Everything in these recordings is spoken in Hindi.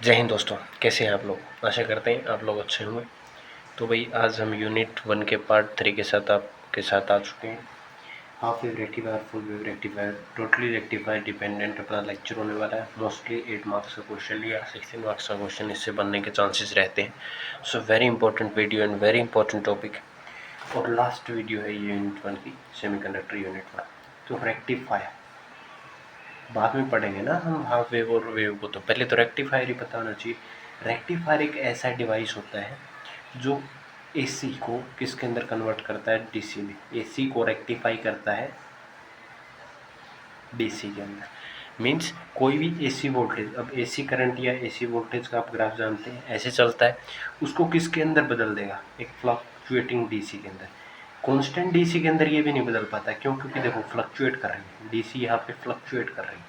जय हिंद दोस्तों, कैसे हैं आप लोग। आशा करते हैं आप लोग अच्छे होंगे। तो भाई आज हम यूनिट 1 के पार्ट 3 के साथ आपके साथ आ चुके हैं। Half wave rectifier, full wave rectifier, totally rectifier dependent अपना लेक्चर होने वाला है। मोस्टली 8 मार्क्स का क्वेश्चन या 16 मार्क्स का क्वेश्चन इससे बनने के चांसेस रहते हैं। So very important video and very important topic. और लास्ट वीडियो है ये यूनिट 1 की, सेमीकंडक्टर यूनिट 1। तो रेक्टिफायर बाद में पढ़ेंगे ना हम, हाफ वेव और वेव को। तो पहले तो रेक्टिफायर ही पता होना चाहिए। रेक्टिफायर एक ऐसा डिवाइस होता है जो एसी को किसके अंदर कन्वर्ट करता है, डीसी में। एसी को रेक्टिफाई करता है डीसी के अंदर। मीन्स कोई भी एसी वोल्टेज, अब एसी करंट या एसी वोल्टेज का आप ग्राफ जानते हैं, ऐसे चलता है, उसको किसके अंदर बदल देगा, एक फ्लक्चुएटिंग डीसी के अंदर। कांस्टेंट डीसी के अंदर ये भी नहीं बदल पाता, क्यों? क्योंकि देखो फ्लक्चुएट कर रही है डीसी, यहाँ पे फ्लक्चुएट कर रही है।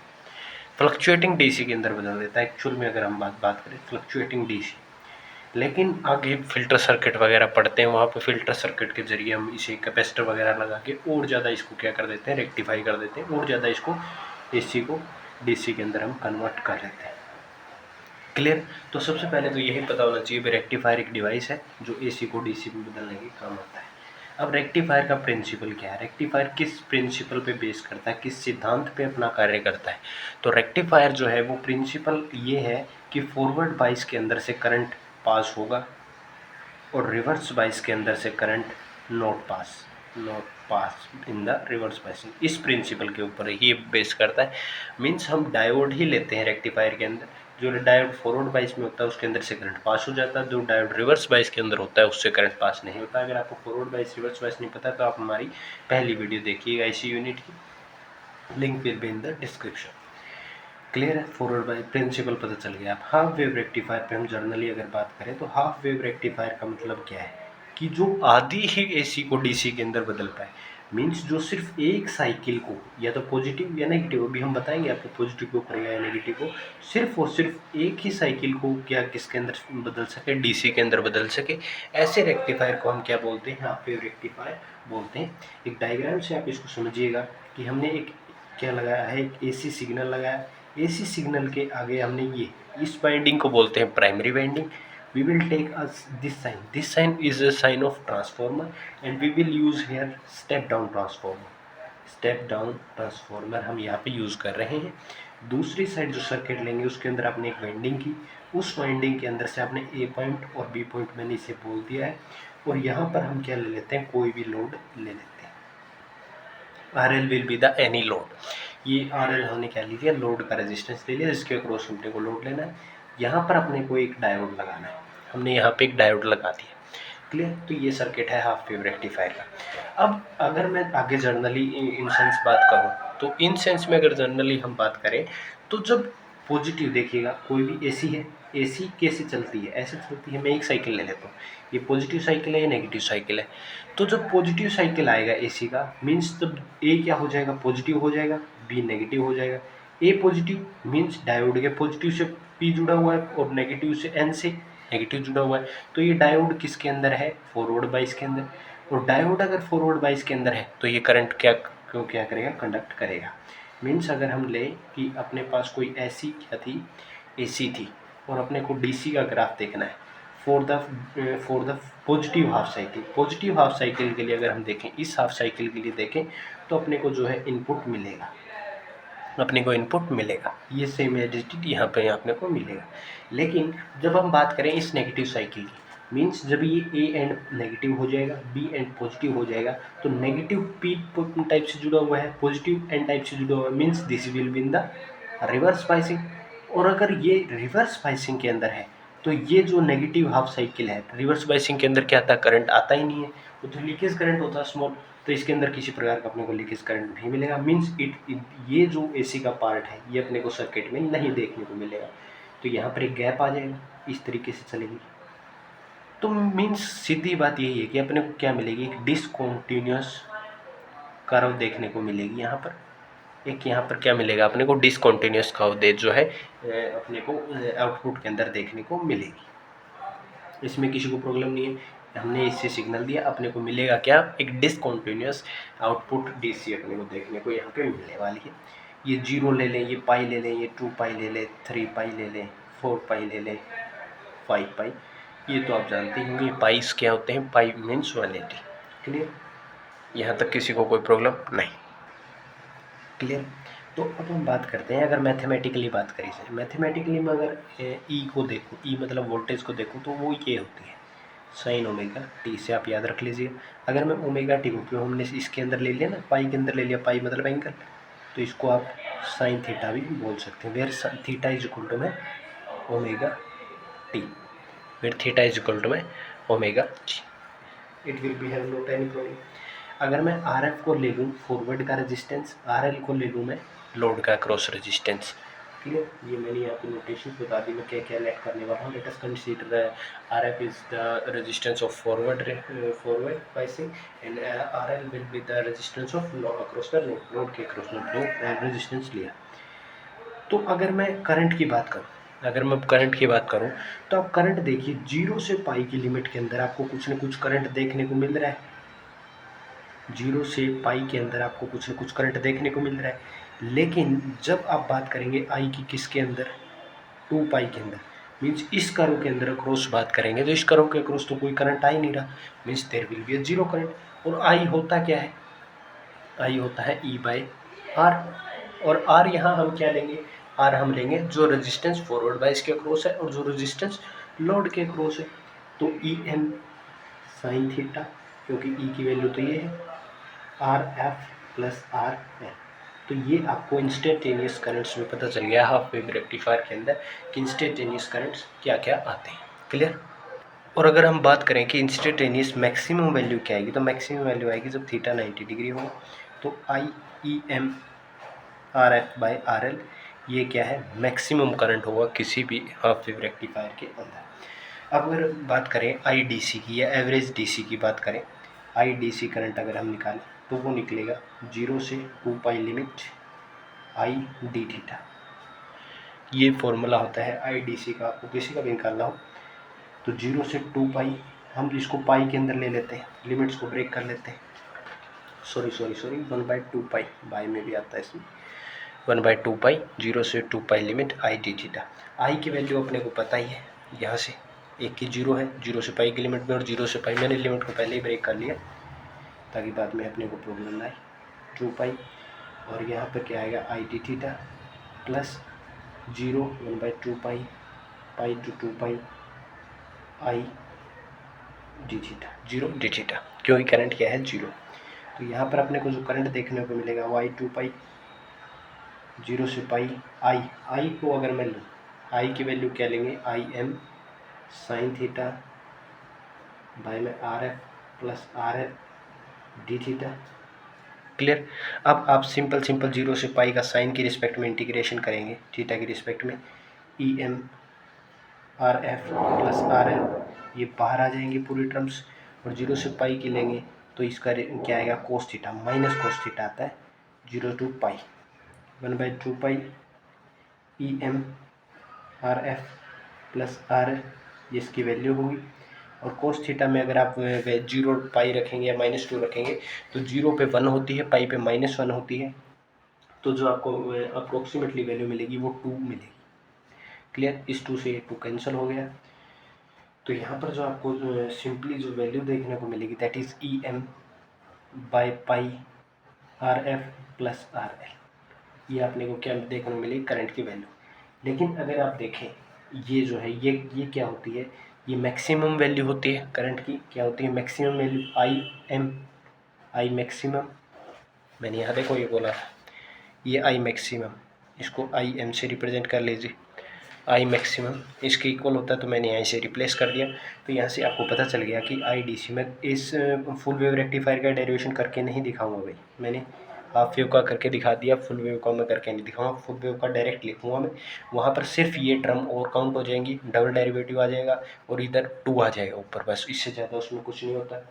फ्लक्चुएटिंग डीसी के अंदर बदल देता है एक्चुअल में, अगर हम बात करें फ्लक्चुएटिंग डीसी। लेकिन आगे फिल्टर सर्किट वगैरह पढ़ते हैं, वहाँ पे फिल्टर सर्किट के जरिए हम इसे कैपेसिटर वगैरह लगा के और ज़्यादा इसको क्या कर देते हैं, रेक्टिफाई कर देते हैं, और ज़्यादा इसको एसी को डीसी के अंदर हम कन्वर्ट कर लेते हैं। क्लियर? तो सबसे पहले तो यही पता होना चाहिए, रेक्टिफायर एक डिवाइस है जो एसी को डीसी में बदलने के काम आता है। अब रेक्टिफायर का प्रिंसिपल क्या है, रेक्टिफायर किस प्रिंसिपल पे बेस करता है, किस सिद्धांत पे अपना कार्य करता है। तो रेक्टिफायर जो है वो प्रिंसिपल ये है कि फॉरवर्ड बाइस के अंदर से करंट पास होगा और रिवर्स बाइस के अंदर से current not pass in the reverse biasing. इस प्रिंसिपल के ऊपर ये बेस करता है। मीन्स हम डायोड ही लेते हैं रेक्टिफायर के अंदर। जो डायोड फॉरवर्ड बाइस में होता है उसके अंदर से करंट पास हो जाता है, जो डायोड रिवर्स बाइस के अंदर होता है उससे करंट पास नहीं होता। अगर आपको फॉरवर्ड बाइस रिवर्स बाइस नहीं पता तो आप हमारी पहली वीडियो देखिएगा इसी यूनिट की, link will be in the description. Clear है? फॉरवर्ड बाइस प्रिंसिपल पता चल गया। आप हाफ वेव रेक्टिफायर पे हम जर्नली अगर बात करें तो हाफ वेव रेक्टिफायर का मतलब क्या है कि जो आधी ही एसी को डीसी के अंदर बदल पाए। मीन्स जो सिर्फ एक साइकिल को या तो पॉजिटिव या नेगेटिव, अभी हम बताएंगे आपको पॉजिटिव को करेगा या नेगेटिव को, सिर्फ और सिर्फ एक ही साइकिल को क्या किसके अंदर बदल सके, डीसी के अंदर बदल सके। ऐसे रेक्टिफायर को हम क्या बोलते हैं, हाफ वेव रेक्टिफायर बोलते हैं। एक डायग्राम से आप इसको समझिएगा कि हमने एक क्या लगाया है, एक एसी सिग्नल लगाया। एसी सिग्नल के आगे हमने ये इस बाइंडिंग को बोलते हैं primary binding. we will take as this sign is a sign of transformer and we will use here step down transformer हम यहाँ पे यूज कर रहे हैं। दूसरी साइड जो सर्किट लेंगे उसके अंदर आपने एक वाइंडिंग की, उस वाइंडिंग के अंदर से आपने ए पॉइंट और बी पॉइंट मैंने इसे बोल दिया है, और यहाँ पर हम क्या ले लेते हैं, कोई भी लोड ले लेते हैं। RL will be the any load. ये RL हमने क्या ले लिया, लोड का रेजिस्टेंस ले लिया जिसके अक्रॉस हमने को लोड लेना है। यहाँ पर अपने को एक डायोड लगाना है, हमने यहाँ पे एक डायोड लगा दिया। क्लियर? तो ये सर्किट है हाफ वेव रेक्टिफायर का। अब अगर मैं आगे जर्नली इन सेंस बात करूँ तो इन सेंस में अगर जर्नली हम बात करें तो जब पॉजिटिव देखिएगा, कोई भी एसी है, एसी कैसे चलती है, ऐसे चलती है। मैं एक साइकिल ले लेता हूँ, ये पॉजिटिव साइकिल है, ये नेगेटिव साइकिल है। तो जब पॉजिटिव साइकिल आएगा एसी का, मीन्स तब ए क्या हो जाएगा, पॉजिटिव हो जाएगा, बी नेगेटिव हो जाएगा। ए पॉजिटिव मीन्स डायोड के पॉजिटिव से पी जुड़ा हुआ है और नेगेटिव से एन से नेगेटिव जुड़ा हुआ है। तो ये डायोड किसके अंदर है, फॉरवर्ड बाइस के अंदर। और डायोड अगर फॉरवर्ड बाइस के अंदर है तो ये करंट क्या करेगा, कंडक्ट करेगा। मीन्स अगर हम ले कि अपने पास कोई ऐसी क्या थी, एसी थी, और अपने को डीसी का ग्राफ देखना है for the positive half cycle. Positive half cycle के लिए अगर हम देखें, इस हाफ साइकिल के लिए देखें तो अपने को जो है इनपुट मिलेगा, ये सेम एडिटिटी यहाँ पे अपने को मिलेगा। लेकिन जब हम बात करें इस नेगेटिव साइकिल की, मीन्स जब ये ए एंड नेगेटिव हो जाएगा, बी एंड पॉजिटिव हो जाएगा, तो नेगेटिव पी टाइप से जुड़ा हुआ है, पॉजिटिव एन टाइप से जुड़ा हुआ है, means this will be in the reverse biasing. और अगर ये रिवर्स बाइसिंग के अंदर है तो ये जो नेगेटिव हाफ साइकिल है, रिवर्स बाइसिंग के अंदर क्या आता है, करंट आता ही नहीं है, वो तो लीकेज करंट होता है स्मॉल। तो इसके अंदर किसी प्रकार का अपने को लीकेज करंट नहीं मिलेगा। मीन्स ये जो एसी का पार्ट है ये अपने को सर्किट में नहीं देखने को मिलेगा। तो यहाँ पर एक गैप आ जाएगा, इस तरीके से चलेगी। तो मीन्स सीधी बात यही है कि अपने को क्या मिलेगी, एक डिसकॉन्टिन्यूस कर्व देखने को मिलेगी। यहाँ पर यहाँ पर क्या मिलेगा अपने को, डिसकॉन्टिन्यूस कर्व जो है अपने को आउटपुट के अंदर देखने को मिलेगी। इसमें किसी को प्रॉब्लम नहीं है। हमने इससे सिग्नल दिया, अपने को मिलेगा क्या, एक डिसकॉन्टिन्यूस आउटपुट डीसी अपने को देखने को यहाँ पे मिलने वाली है। ये 0 ले लें, ये पाई ले लें, ये 2 पाई ले लें, 3 पाई ले लें, 4 पाई ले लें, 5 पाई, ये तो आप जानते होंगे पाइस क्या होते हैं, पाई मीन्स 180। क्लियर, यहाँ तक किसी को कोई प्रॉब्लम नहीं? क्लियर। तो अब हम बात करते हैं, अगर मैथमेटिकली बात करें, मैथमेटिकली में अगर ई को देखो, ई मतलब वोल्टेज को देखो, तो वो ये होती है साइन ओमेगा टी, से आप याद रख लीजिए। अगर मैं ओमेगा टी को, क्यों हमने इसके अंदर ले लिया ना, पाई के अंदर ले लिया, पाई मतलब एंगल, तो इसको आप साइन थीटा भी बोल सकते हैं। Where theta is equal to में omega T, where theta is equal to में omega G, it will be have not any problem. अगर मैं आर एफ को ले लूँ फॉरवर्ड का रेजिस्टेंस, आर एल को ले लूँ मैं लोड का क्रॉस रेजिस्टेंस। क्लियर, ये मैंने यहाँ पे नोटेशन बता दी, मैं क्या क्या लेट करने वाला हूँ। Let us consider R F is the resistance of forward biasing and R L will be the resistance of across the load के अक्रॉस लोड रेजिस्टेंस लिया। तो अगर मैं करंट की बात करूँ, अगर मैं करंट की बात करूँ, तो आप करंट देखिए 0 से पाई की लिमिट के अंदर आपको कुछ न कुछ करंट देखने को मिल रहा है। 0 से पाई के अंदर आपको कुछ न कुछ करंट देखने को मिल रहा है। लेकिन जब आप बात करेंगे आई की, किसके अंदर, 2 पाई के अंदर, मीन्स इस कर्व के अंदर अक्रॉस बात करेंगे, तो इस कर्व के अक्रॉस तो कोई करंट आ ही नहीं रहा, means there will be a zero current. और आई होता क्या है, आई होता है ई बाय आर, और आर यहाँ हम क्या लेंगे, आर हम लेंगे जो रेजिस्टेंस फॉरवर्ड बाइस के अक्रॉस है और जो रेजिस्टेंस लोड के अक्रॉस है। तो ई एम साइन थीटा, क्योंकि ई की वैल्यू तो ये है, are F plus R F. तो ये आपको इंस्टेंटेनियस करंट्स में पता चल गया हाफ वेव रेक्टिफायर के अंदर कि इंस्टेंटेनियस करंट्स क्या क्या आते हैं। क्लियर। और अगर हम बात करें कि इंस्टेंटेनियस मैक्सिमम वैल्यू क्या आएगी, तो मैक्सिमम वैल्यू आएगी जब थीटा 90 डिग्री हो। तो I E M R F by R L, ये क्या है, मैक्सिमम करंट होगा किसी भी हाफ वेव रेक्टिफायर के अंदर। अब अगर बात करें आई डी सी की या एवरेज डी सी की बात करें, आई डी सी करंट अगर हम निकालें तो वो निकलेगा 0 से 2 pi limit I D theta. ये फॉर्मूला होता है आई डी सी का, आपको किसी का भी निकालना हो तो 0 से 2 पाई, हम इसको पाई के अंदर ले लेते हैं, लिमिट्स को ब्रेक कर लेते हैं, सॉरी 1/2 पाई, बाई में भी आता है इसमें, 1/2 पाई, 0 से 2 pi limit I D theta. I की वैल्यू अपने को पता ही है, यहाँ से एक की 0 है, 0 से पाई की लिमिट में, और 0 से पाई मैंने लिमिट को पहले ही ब्रेक कर लिया ताकि बाद में अपने को प्रॉब्लम ना आए, 2 पाई, और यहाँ पर क्या आएगा I D theta plus 0 1/2 pi, pi to 2 pi I D theta, 0 D theta, क्योंकि करंट क्या है 0। तो यहाँ पर अपने को जो करंट देखने को मिलेगा वो आई 2 पाई, 0 से पाई आई, आई को अगर मैं लूँ, आई की वैल्यू क्या लेंगे, I M sine theta by में R F plus R F D theta. Clear. अब आप सिंपल 0 से पाई का साइन की रिस्पेक्ट में इंटीग्रेशन करेंगे, थीटा की रिस्पेक्ट में, E M R F plus R F, ये बाहर आ जाएंगे पूरी टर्म्स, और 0 से पाई की लेंगे तो इसका क्या आएगा, cos theta, minus cos theta आता है, 0 to pi, 1/2 pi E M R F plus R F, ये इसकी वैल्यू होगी। और कोस थीटा में अगर आप 0 पाई रखेंगे या -2 रखेंगे तो 0 पे 1 होती है, पाई पे -1 होती है, तो जो आपको अप्रोक्सीमेटली वैल्यू मिलेगी वो 2 मिलेगी। क्लियर, इस 2 से ये 2 कैंसिल हो गया। तो यहाँ पर जो आपको सिंपली जो वैल्यू देखने को मिलेगी that is E M by pi R F plus R L, ये आपने को क्या देखने को मिलेगी, करंट की वैल्यू। लेकिन अगर आप देखें ये जो है ये क्या होती है, ये मैक्सिमम वैल्यू होती है करंट की, क्या होती है maximum value, I am, I maximum, मैंने यहाँ देखो ये बोला था, ये आई मैक्सिमम, इसको आई एम से रिप्रेजेंट कर लीजिए, आई मैक्सिमम इसके इक्वल होता है, तो मैंने यहाँ से रिप्लेस कर दिया। तो यहाँ से आपको पता चल गया कि आई डी सी, मैं इस फुल वेव रेक्टिफायर का डेरिवेशन करके नहीं दिखाऊंगा भाई, मैंने हाफ वेव का करके दिखा दिया, फुल वेव का मैं करके नहीं दिखाऊंगा, फुल वेव का डायरेक्ट लिखूंगा मैं, वहाँ पर सिर्फ ये टर्म और काउंट हो जाएंगी, डबल डेरिवेटिव आ जाएगा और इधर 2 आ जाएगा ऊपर, बस इससे ज़्यादा उसमें कुछ नहीं होता,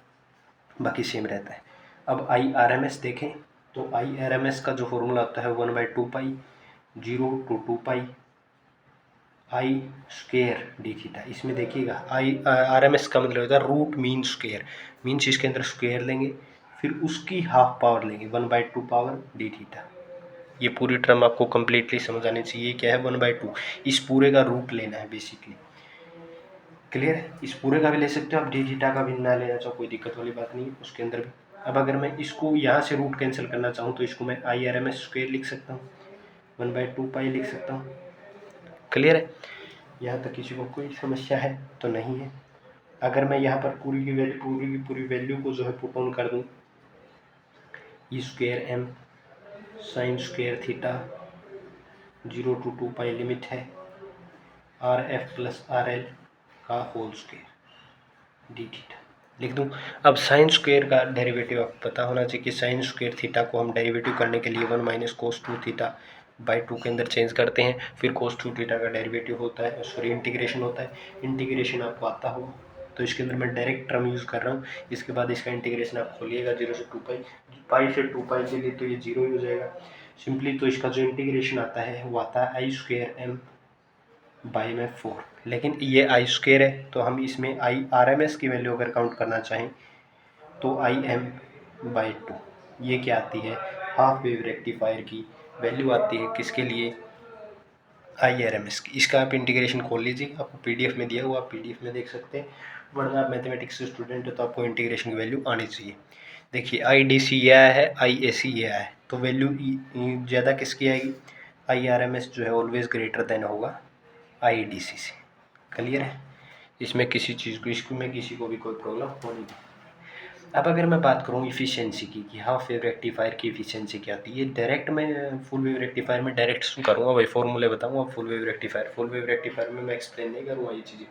बाकी सेम रहता है। अब आई आर एम एस देखें तो आई आर एम एस का जो फॉर्मूला होता है 1/2 pi, 0 to 2 pi I square D theta. इसमें देखिएगा आई आर एम एस का मतलब होता है रूट मीन स्क्वेयर, मीन्स इसके अंदर स्क्वेयर लेंगे फिर उसकी हाफ पावर लेंगे, 1/2 पावर डी थीटा। ये पूरी टर्म आपको कम्प्लीटली समझ आनी चाहिए। क्या है 1/2, इस पूरे का रूट लेना है बेसिकली। क्लियर है? इस पूरे का भी ले सकते हो आप, डी थीटा का भी ना लेना चाहो कोई दिक्कत वाली बात नहीं है उसके अंदर भी। अब अगर मैं इसको यहाँ से रूट कैंसिल करना चाहूँ तो इसको मैं IRMS² लिख सकता हूँ, 1/2 पाई लिख सकता हूँ। क्लियर है? यहाँ तक किसी को कोई समस्या है तो नहीं है। अगर मैं यहाँ पर पूरी वैल्यू को जो है पुट ऑन कर दूँ, E²m sin² theta 0 to 2 pi limit है RF + RL का होल स्क्वायर डी थीटा लिख दूँ। अब sin² का डेरिवेटिव आपको पता होना चाहिए कि sin² थीटा को हम डेरिवेटिव करने के लिए 1 - cos 2 थीटा बाई 2 के अंदर चेंज करते हैं, फिर cos 2 थीटा का डेरिवेटिव होता है, सॉरी इंटीग्रेशन होता है। इंटीग्रेशन आपको आता होगा तो इसके अंदर मैं डायरेक्ट टर्म यूज़ कर रहा हूँ। इसके बाद इसका इंटीग्रेशन आप खोलिएगा 0 से 2 पाई, पाई से 2 पाई के लिए तो ये 0 ही हो जाएगा सिंपली। तो इसका जो इंटीग्रेशन आता है वो आता है I²m बाई में 4, लेकिन ये I² है तो हम इसमें RMS की वैल्यू अगर काउंट करना चाहें तो IM/2। ये क्या आती है? हाफ वेव रेक्टिफायर की वैल्यू आती है किसके लिए? IRMS की। इसका आप इंटीग्रेशन खोल लीजिए, आपको PDF में दिया हुआ, आप PDF में देख सकते हैं, वरना आप मैथमेटिक्स के स्टूडेंट है तो आपको इंटीग्रेशन की वैल्यू आनी चाहिए। देखिए IDC ये आया है, IAC ये आया है, तो वैल्यू ज़्यादा किसकी आएगी? IRMS जो है ऑलवेज ग्रेटर देन होगा IDC से। क्लियर है? इसमें किसी चीज़ को, इसमें किसी को भी कोई प्रॉब्लम होनी नहीं। अब अगर मैं बात करूँ इफ़िशियंसी की कि हाफ वेव रेक्टिफायर की इफ़िशियंसी क्या होती है, ये डायरेक्ट मैं फुल वेव रेक्टिफायर में डायरेक्ट करूँगा, वही फॉर्मूले बताऊँगा। फुल वेव रेक्टिफायर में मैं एक्सप्लेन नहीं करूँगा ये चीज़ें,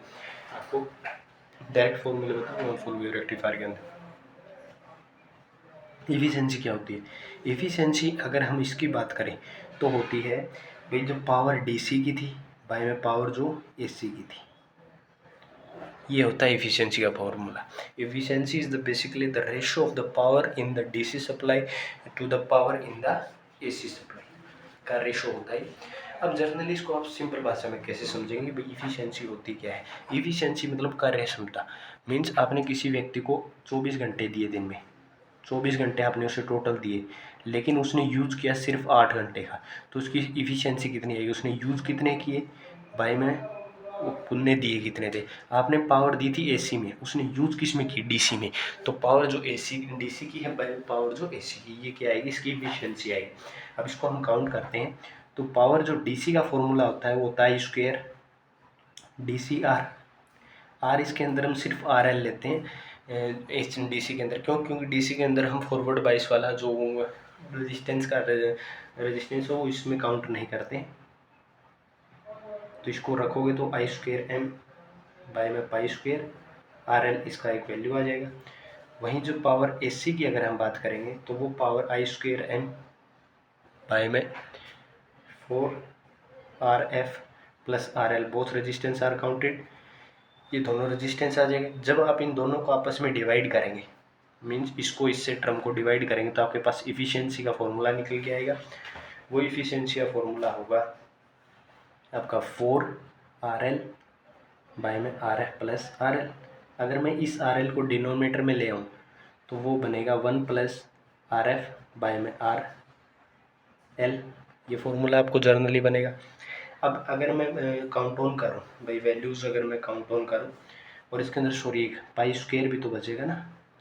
आपको डायरेक्ट फॉर्मूले बताऊँगा फुल वेव रेक्टिफायर के अंदर। इफ़िशियंसी क्या होती है? इफ़िशियंसी अगर हम इसकी बात करें तो होती है भाई जो पावर DC की थी बाई में पावर जो AC की थी, ये होता है इफ़िशियंसी का formula. Efficiency is the basically the ratio of the power in the DC supply to the power in the AC supply का रेशियो होता है। अब जनरली इसको आप सिंपल भाषा में कैसे समझेंगे भाई इफ़िशियंसी होती क्या है? इफ़िशियंसी मतलब कार्य क्षमता। मीन्स आपने किसी व्यक्ति को 24 घंटे दिए, दिन में 24 घंटे आपने उसे टोटल दिए, लेकिन उसने यूज़ किया सिर्फ 8 घंटे का, तो उसकी इफ़िशियंसी कितनी आएगी? उसने यूज़ कितने किए बाई में उनने दिए कितने थे। आपने पावर दी थी AC में, उसने यूज़ किस में की? DC में। तो पावर जो DC की है बाई पावर जो AC की, ये क्या आएगी? इसकी इफ़िशियंसी आएगी। अब इसको हम काउंट करते हैं तो पावर जो DC का फॉर्मूला होता है वो होता है I² DCR। इसके अंदर हम सिर्फ RL लेते हैं DC के अंदर। क्योंकि DC के अंदर हम फॉरवर्ड बाइस वाला जो रेजिस्टेंस हो वो इसमें काउंट नहीं करते, तो इसको रखोगे तो I²m बाई में π² RL इसका एक वैल्यू आ जाएगा। वहीं जो पावर AC की अगर हम बात करेंगे तो वो पावर I²m बाई में 4 RF + RL both resistance R counted, ये दोनों रेजिस्टेंस आ जाएंगे। जब आप इन दोनों को आपस में डिवाइड करेंगे, मीन्स इसको इससे टर्म को डिवाइड करेंगे, तो आपके पास इफ़िशियंसी का फॉर्मूला निकल के आएगा। वो इफ़िशियंसी का फॉर्मूला होगा आपका 4 RL बाई में RF + RL। अगर मैं इस RL को डिनोमिनेटर में ले आऊँ तो वो बनेगा 1 + RF बाई में RL। ये फॉर्मूला आपको जर्नली बनेगा। अब अगर मैं काउंट ऑन करूँ भाई वैल्यूज़, अगर मैं काउंट ऑन करूँ और इसके अंदर सॉरी एक π² भी तो बचेगा ना,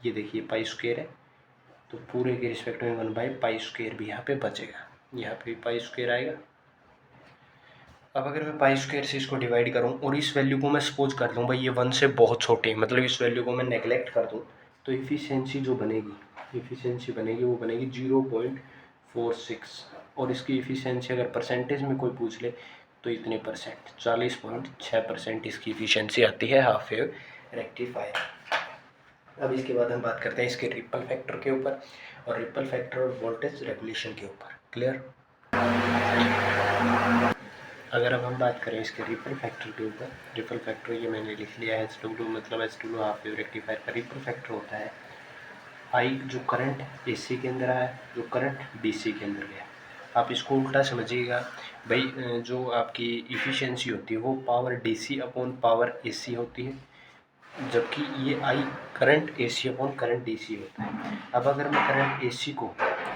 ये देखिए π² है तो पूरे के रिस्पेक्ट में 1/π² भी यहाँ पे बचेगा, यहाँ पे π² आएगा। अब अगर मैं π² से इसको डिवाइड करूँ और इस वैल्यू को मैं सपोज कर दूँ भाई ये 1 से बहुत छोटी है, मतलब इस वैल्यू को मैं नेगलेक्ट कर दूँ, तो इफ़िशियंसी जो बनेगी वो बनेगी 0.46। और इसकी इफ़िशियंसी अगर परसेंटेज में कोई पूछ ले तो इतने परसेंट 40.6% इसकी इफ़िशियंसी आती है हाफ वेव रेक्टिफायर। अब इसके बाद हम बात करते हैं इसके रिपल फैक्टर के ऊपर और रिपल फैक्टर और वोल्टेज रेगुलेशन के ऊपर। क्लियर? अगर अब हम बात करें इसके रिपल फैक्टर के ऊपर, रिपल फैक्टर ये मैंने लिख लिया है H2 मतलब H2 हाफ वेव रेक्टिफायर का रिपल फैक्टर होता है I जो करंट AC के अंदर आया, जो करंट DC के अंदर गया। आप इसको उल्टा समझिएगा भाई, जो आपकी इफ़िशियंसी होती है वो power DC upon power AC होती है, जबकि ये I current AC upon current DC होता है। अब अगर मैं करंट AC को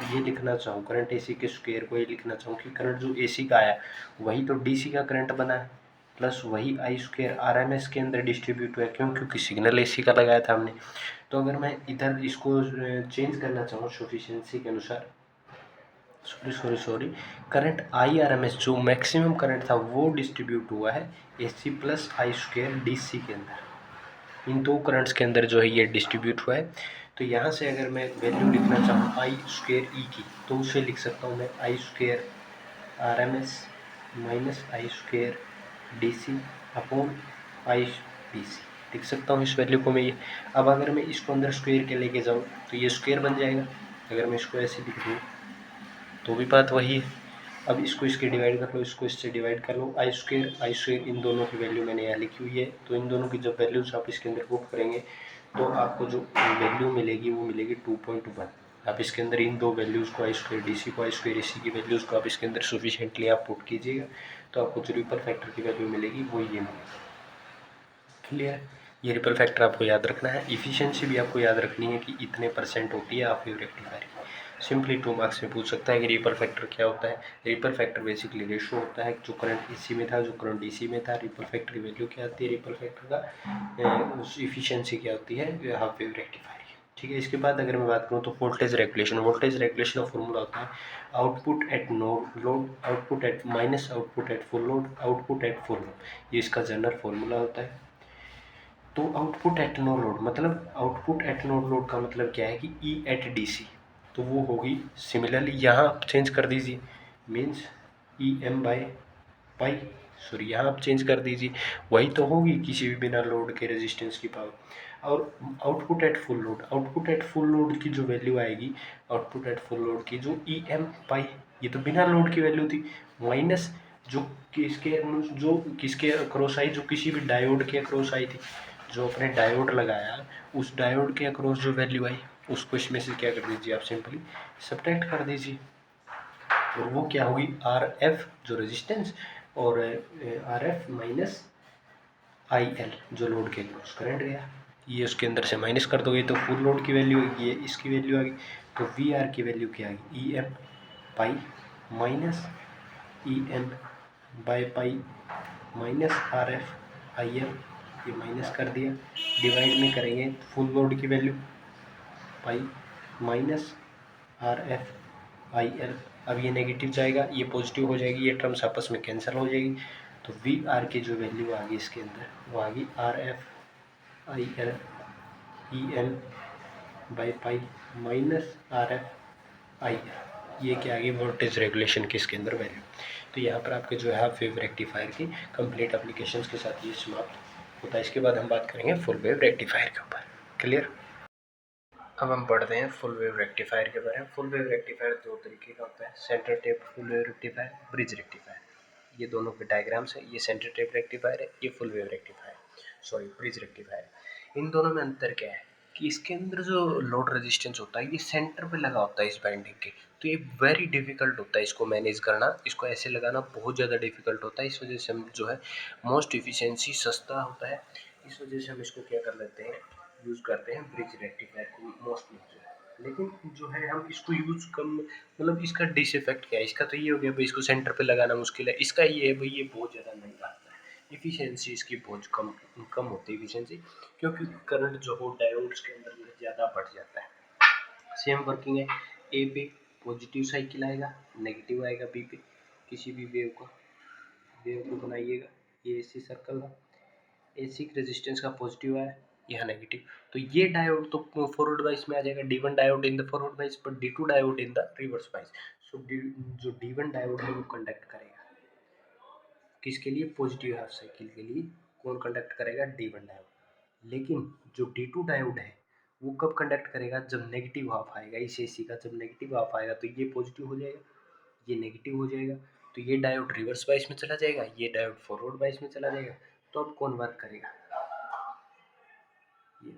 ये लिखना चाहूँ करंट एसी के स्क्वायर को ये लिखना चाहूँ कि करंट जो एसी का आया वही तो डीसी का करंट बना है, प्लस वही आई स्क्वायर आरएमएस के अंदर डिस्ट्रीब्यूट हुआ है, क्यों? क्योंकि सिग्नल एसी का लगाया था हमने। तो अगर मैं इधर इसको चेंज करना चाहूँ सफिशिएंसी के अनुसार, sorry current I R M S जो मैक्सिमम करंट था वो डिस्ट्रीब्यूट हुआ है AC plus I square DC के अंदर, इन दो करंट्स के अंदर जो है ये डिस्ट्रीब्यूट हुआ है। तो यहाँ से अगर मैं वैल्यू लिखना चाहूँ आई स्क्वायर ई की, तो उसे लिख सकता हूँ मैं I square R M S minus I square D C upon I D C लिख सकता हूँ इस वैल्यू को मैं ये। अब अगर मैं इसको अंदर स्क्वायर के लेके जाऊँ तो ये स्क्वायर बन जाएगा, अगर मैं इसको ऐसे लिख दूँ तो भी बात वही है। अब इसको इसके डिवाइड कर लो, इसको इससे डिवाइड कर लो, आई स्क्वायर इन दोनों की वैल्यू मैंने यहाँ लिखी हुई है। तो इन दोनों की जब वैल्यूज आप इसके अंदर पुट करेंगे तो आपको जो वैल्यू मिलेगी वो मिलेगी 2.1। आप इसके अंदर इन दो वैल्यूज़ को आई स्क्वायर डी सी को आई स्क्वायर ए सी की वैल्यूज़ को आप इसके अंदर सुफिशियंटली आप पुट कीजिएगा तो आपको जो रिपल फैक्टर की वैल्यू मिलेगी वो ये मिलेगी। क्लियर? ये रिपल फैक्टर आपको याद रखना है। इफिशियंसी भी आपको याद रखनी है कि इतने परसेंट होती है आप वेव रेक्टिफायर की। सिंपली 2 मार्क्स में पूछ सकता है कि रिपल फैक्टर क्या होता है। रिपल फैक्टर बेसिकली रेशो होता है जो करंट एसी में था जो करंट डीसी में था। रिपल फैक्टर की वैल्यू क्या आती है, रिपल फैक्टर का इफिशियंसी क्या होती है हाफ वेव रेक्टिफायर की। ठीक है, इसके बाद अगर मैं बात करूँ तो वोल्टेज रेगुलेशन का फॉर्मूला होता है output at no load, output at minus output at full load, output at full load, ये इसका जनरल फॉर्मूला होता है। तो आउटपुट एट नो लोड मतलब आउटपुट एट नो लोड का मतलब क्या है कि ई एट डी सी, तो वो होगी सिमिलरली यहाँ आप चेंज कर दीजिए means E M by pi, sorry यहाँ आप चेंज कर दीजिए वही तो होगी किसी भी बिना लोड के रेजिस्टेंस की पावर। और आउटपुट एट फुल लोड की जो वैल्यू आएगी, आउटपुट एट फुल लोड की जो ई एम पाई, ये तो बिना लोड की वैल्यू थी, माइनस जो किसके अक्रॉस आई, जो किसी भी डायोड के अक्रॉस आई थी, जो अपने डायोड लगाया उस डायोड के अक्रॉस जो वैल्यू आई उसको इसमें से क्या कर दीजिए आप सिंपली सब्ट्रैक्ट कर दीजिए, और वो क्या होगी आर एफ जो रेजिस्टेंस और R F minus I L जो लोड के अक्रॉस करंट गया, ये उसके अंदर से माइनस कर दोगे तो फुल लोड की वैल्यू ये इसकी वैल्यू आ गई। तो वी आर की वैल्यू क्या आएगी E M pi minus E M by pi minus R F I L, ये माइनस कर दिया, डिवाइड में करेंगे फुल लोड की value pi minus R F I L, अब ये नेगेटिव जाएगा ये पॉजिटिव हो जाएगी, ये टर्म्स आपस में कैंसिल हो जाएगी। तो वी आर की जो वैल्यू आ गई इसके अंदर वो आ गई are F I L E L by pi minus R F I L, ये क्या आ गई वोल्टेज रेगुलेशन की इसके अंदर वैल्यू। तो यहाँ पर आपके जो है हाफ वेव रेक्टिफायर की कंप्लीट एप्लीकेशंस के साथ ये समाप्त होता है। इसके बाद हम बात करेंगे फुल वेव रेक्टिफायर के ऊपर। क्लियर? अब हम पढ़ते हैं फुल वेव रेक्टिफायर के बारे में। फुल वेव रेक्टिफायर दो तरीके का होता है, centre tap full wave rectifier, bridge rectifier, ये दोनों के डायग्राम्स है। ये सेंटर टेप रेक्टिफायर है, ये full wave rectifier sorry bridge rectifier. इन दोनों में अंतर क्या है कि इसके अंदर जो लोड रेजिस्टेंस होता है ये सेंटर पे लगा होता है इस बाइंडिंग के, तो ये वेरी डिफिकल्ट होता है इसको मैनेज करना, इसको ऐसे लगाना बहुत ज़्यादा डिफिकल्ट होता है। इस वजह से हम जो है मोस्ट इफिशियंसी सस्ता होता है, इस वजह से हम इसको क्या कर लेते हैं यूज़ करते हैं ब्रिज रेक्टिफायर को मोस्टली जो है। लेकिन जो है हम इसको यूज़ कम मतलब इसका डिस इफेक्ट क्या है, इसका तो ये हो गया भाई इसको सेंटर पे लगाना मुश्किल है, इसका ये है भाई ये बहुत ज़्यादा महंगा आता है, इफिशियंसी इसकी बहुत कम कम होती है इफिशियंसी, क्योंकि करंट जो हो डायोड्स के अंदर जो है ज़्यादा बढ़ जाता है। सेम वर्किंग है, ए पे पॉजिटिव साइकिल आएगा, नेगेटिव आएगा बी पे, किसी भी वेव को बनाइएगा ये एसी सर्कल का, एसी रेजिस्टेंस का पॉजिटिव है यहाँ नेगेटिव, तो ये डायोड तो फॉरवर्ड वाइज में आ जाएगा, D1 diode in the forward wise पर D2 diode in the reverse wise. So जो D1 डायोड है वो कंडक्ट करेगा किसके लिए, पॉजिटिव हाफ साइकिल के लिए कौन कंडक्ट करेगा, D1 डायोड। लेकिन जो D2 डायोड है वो कब कंडक्ट करेगा, जब नेगेटिव हाफ आएगा इस एसी का, जब नेगेटिव हाफ आएगा तो ये पॉजिटिव हो जाएगा ये नेगेटिव हो जाएगा, तो ये डायोड रिवर्स वाइज में चला जाएगा ये डायोड फॉरवर्ड वाइज में चला जाएगा। तो अब कौन वर्क करेगा ये।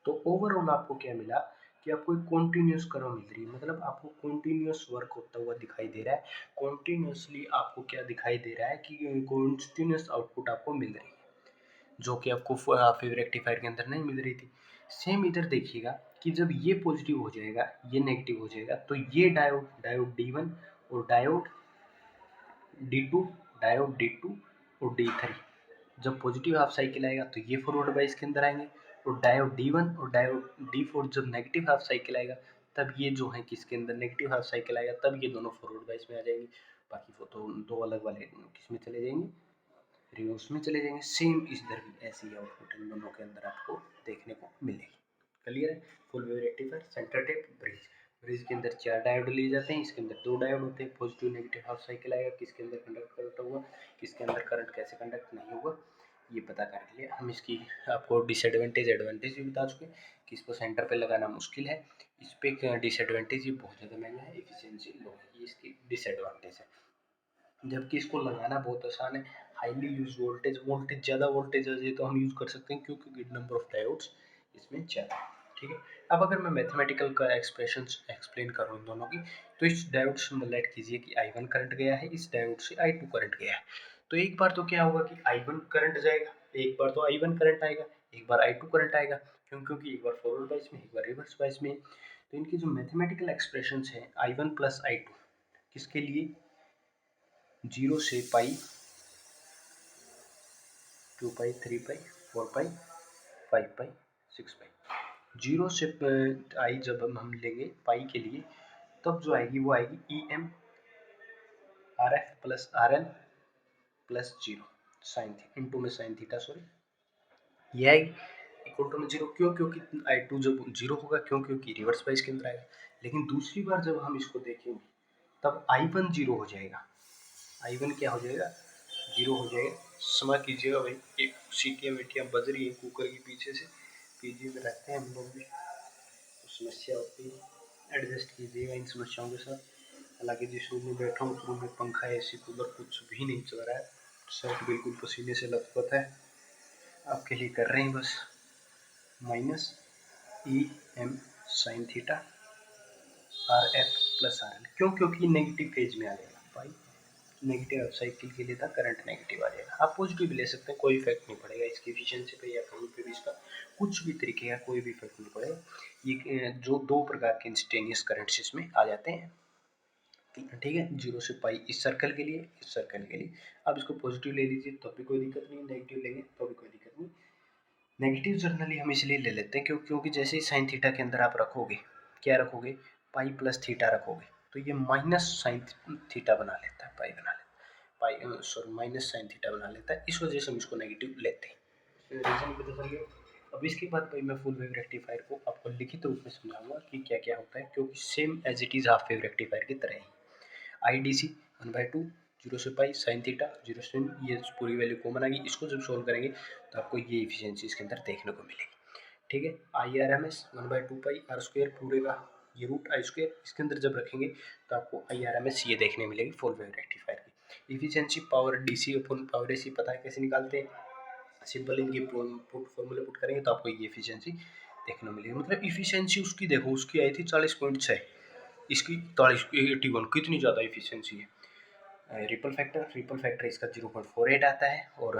तो ओवरऑल आपको क्या मिला कि आपको एक कॉन्टिन्यूस कर्व मिल रही है, मतलब आपको कॉन्टिन्यूस वर्क होता हुआ दिखाई दे रहा है, कॉन्टिन्यूसली आपको क्या दिखाई दे रहा है कि कॉन्टिन्यूस आउटपुट आपको मिल रही है जो कि आपको हाफ वेव रेक्टिफायर के अंदर नहीं मिल रही थी। सेम इधर देखिएगा कि जब ये पॉजिटिव हो जाएगा, ये नेगेटिव हो जाएगा, तो ये डायोड D1 और डायोड D2, डायोड D2 और D3 जब पॉजिटिव हाफ साइकिल आएगा तो ये फॉरवर्ड बाइस के अंदर आएंगे, और डायोड D1 और डायोड D4 जब नेगेटिव हाफ साइकिल आएगा तब ये जो है किसके अंदर नेगेटिव हाफ साइकिल आएगा, तब ये दोनों फॉरवर्ड बाइस में आ जाएंगे। बाकी वो तो दो अलग वाले किस में चले जाएंगे, रिवर्स में चले जाएंगे। सेम इधर भी ऐसी आउटपुट इन दोनों के अंदर आपको देखने को मिलेगी। क्लियर है। Full wave rectifier, centre tap, bridge. Bridge के अंदर 4 डायोड लिए जाते हैं, इसके अंदर 2 डायोड होते हैं। पॉजिटिव नेगेटिव हाफ साइकिल आएगा, किसके अंदर कंडक्ट करता हुआ, किसके अंदर करंट कैसे कंडक्ट नहीं होगा, ये पता कर लिया। हम इसकी आपको डिसएडवांटेज एडवांटेज भी बता चुके कि इसको सेंटर पे लगाना मुश्किल है, इस पे डिसएडवांटेज ये बहुत ज़्यादा महंगा है, एफिशिएंसी लो है, ये इसकी डिसएडवांटेज है। जबकि इसको लगाना बहुत आसान है। हाईली यूज वोल्टेज ज़्यादा वोल्टेज है तो हम यूज़ कर सकते हैं, क्योंकि नंबर ऑफ डायोड्स इसमें ज़्यादा है। ठीक है। अब अगर मैं मैथमेटिकल का एक्सप्रेशन एक्सप्लेन करूँ इन दोनों की, तो इस डायोड से लेट कीजिए कि I1 करंट गया है, इस डायोड से I2 करंट गया है। तो एक बार तो क्या होगा कि I1 करंट जाएगा, एक बार तो I1 करंट आएगा, एक बार I2 करंट आएगा, क्योंकि एक बार फॉरवर्ड बाइस में, एक बार रिवर्स बाइस में। तो इनकी जो मैथमेटिकल एक्सप्रेशन है I1 प्लस I2 किसके लिए, 0 से पाई, 2 पाई, 3 पाई, 4 पाई, 5 पाई, 6 पाई। 0 से आई जब हम लेंगे पाई के लिए, तब जो आएगी वो आएगी EM RF plus RL plus 0 sine theta into में साइन थीटा, सॉरी ये आएगी इक्वल टू में 0। क्यों, क्योंकि I2 जब 0 होगा, क्योंकि रिवर्स बाइस के अंदर आएगा। लेकिन दूसरी बार जब हम इसको देखेंगे तब I1 0 हो जाएगा, I1 क्या हो जाएगा, 0 हो जाएगा। क्षमा कीजिएगा भाई, एक सीटियाँ वीटियाँ बज रही है कुकर के पीछे से, पीजी में रहते हैं हम लोग भी, तो समस्या होती है, एडजस्ट कीजिएगा इन समस्याओं के साथ। हालांकि जिस रूम में बैठा हूँ उस रूम में पंखा एसी कूलर कुछ भी नहीं चल रहा है, शर्ट बिल्कुल पसीने से लथपथ है। आपके लिए कर रहे हैं बस minus EM sine theta RF plus RL। क्यों, क्योंकि नेगेटिव फेज में आ जाएगा भाई, नेगेटिव साइकिल के लिए था, करंट नेगेटिव आ जाएगा। आप पॉजिटिव भी ले सकते हैं, कोई इफेक्ट नहीं पड़ेगा इसकी एफिशिएंसी पे या कहीं पे भी, इसका कुछ भी तरीके का कोई भी इफेक्ट नहीं पड़ेगा। ये जो दो प्रकार के इंस्टेनियस करंट्स इसमें आ जाते हैं। ठीक है, 0 से पाई इस सर्कल के लिए, इस सर्कल के लिए। आप इसको पॉजिटिव ले लीजिए तो भी कोई दिक्कत नहीं, नेगेटिव लेंगे तो भी कोई दिक्कत नहीं। नेगेटिव जर्नली हम इसलिए ले लेते हैं क्योंकि जैसे ही साइन थीटा के अंदर आप रखोगे, क्या रखोगे, पाई प्लस थीटा रखोगे, तो ये माइनस साइन थीटा बना लेता है, पाई बना लेता है, पाई सॉरी माइनस साइन थीटा बना लेता है। इस वजह से हम इसको नेगेटिव लेते हैं। रीजन पता चल गया। अब इसके बाद भाई मैं फुल वेव रेक्टिफायर को आपको लिखित रूप में समझाऊंगा कि क्या क्या होता है, क्योंकि same as it is half wave rectifier की तरह ही। IDC 1/2 0 से पाई साइन थीटा 0 से, ये पूरी वैल्यू कॉमन आ गई। इसको जब सोल्व करेंगे तो आपको ये इफिशियंसी इसके अंदर देखने को मिलेगी। ठीक है। IRMS 1/2 पाई R स्क्वायर पूरे का ये रूट I स्क्वायर, इसके अंदर जब रखेंगे तो आपको IRMS ये देखने मिलेगी फुल वेव रेक्टिफायर की। इफिशियंसी पावर DC अपन पावर AC पता है कैसे निकालते हैं, सिंपल इनकी पुट फॉर्मूले पुट करेंगे तो आपको ये इफिशियंसी देखने को मिलेगी। मतलब इफिशियंसी उसकी देखो, उसकी आई थी 40.6, इसकी 81, कितनी ज़्यादा इफिशियंसी है। रिपल फैक्टर इसका 0.48 आता है, और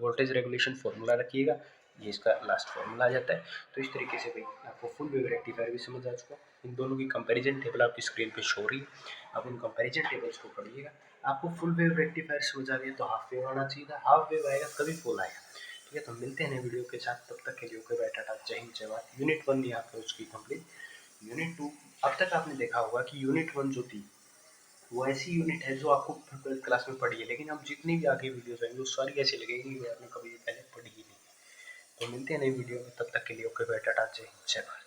वोल्टेज रेगुलेशन फार्मूला रखिएगा, ये इसका लास्ट फार्मूला आ जाता है। तो इस तरीके से भाई आपको फुल वेव रेक्टिफायर भी समझ आ चुका। इन दोनों की कंपैरिजन टेबल आपकी स्क्रीन पे शो रही है, आप उन कंपैरिजन टेबल्स को पढ़िएगा। आपको फुल वेव रेक्टिफायर समझ आ गया तो हाफ वेव आना चाहिए था, हाफ वेव आएगा तभी फुल आएगा। ठीक है, तो मिलते हैं नए वीडियो के साथ, तब तक के लिए ओके बाय टाटा, जय हिंद जय भारत। यूनिट 1 यहाँ पे उसकी कंप्लीट। यूनिट 2 अब तक आपने देखा होगा कि यूनिट 1 जो थी वो ऐसी यूनिट है जो आपको ट्वेल्थ क्लास में पढ़ी है, लेकिन अब जितनी भी आगे वीडियोस आएंगी वो सारी ऐसी लगेगी कि आपने कभी पहले पढ़ी ही नहीं। तो मिलते हैं नई वीडियो में, तब तक के लिए ओके बाय टाटा, जय हिंद जय भारत।